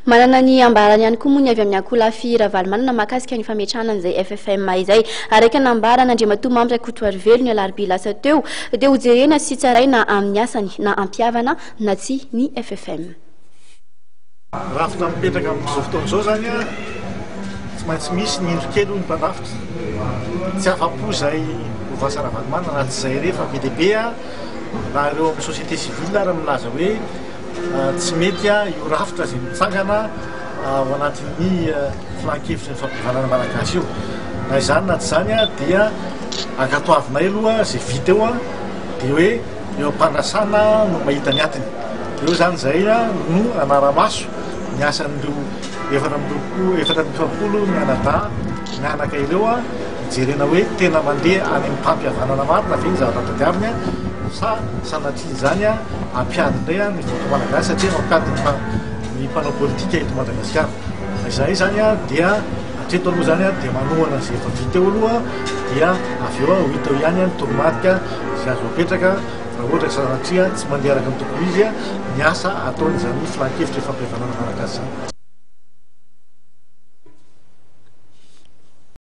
manana ny ambarany ihany koa moa ny avy amin'ny akolafira valy manana mahakasika ny fametrahana an'izay FFM izay araiky nambarana Andriamatoa Mamy Rakotoarivelo ny alarobia lasa teo dia hojerena sy tsaraina amin'ny asany na ampiavana na tsy ny FFM. Rafitra mipetraka amin'izao fotoana izao zany a tsy maintsy misy ny indro kely ny mpandrafitra tsy afa-po izay ovasara valimana na tsy izay rehefa be dia be a raha ireo amin'ny société civile raha milaza hoe tsy mety io rafitra izay mitsangana ao anatin'ny filan-kevitra ny fampivalana malagasy io na izany na tsy izany a dia ankatoavinay aloha izay vita eo a dia hoe eo am-pandrasana no mahita ny atiny eo zany izay no anara-maso ny asan'ireo efatra amby efapolo ny anada mianaka ireo a jerena hoe tena mandeha any amin'ny mpampihavanana marina ve ny zavatra tadiaviny a sa sanatria zany a ampiady indray ny voto malagasy satria mampiady ny mpanao politika eto Madagasikara. Izay zany a dia hatreto aloha zany a dia manohana izay efa vita eo aloha dia avy eo ho hita eo ihany ny toromarika izay azo apetraka raha ohatra sanatria tsy mandeha araka ny tokony izy a ny asa ataon'izany filan-kevitra fampihavanana malagasy zany.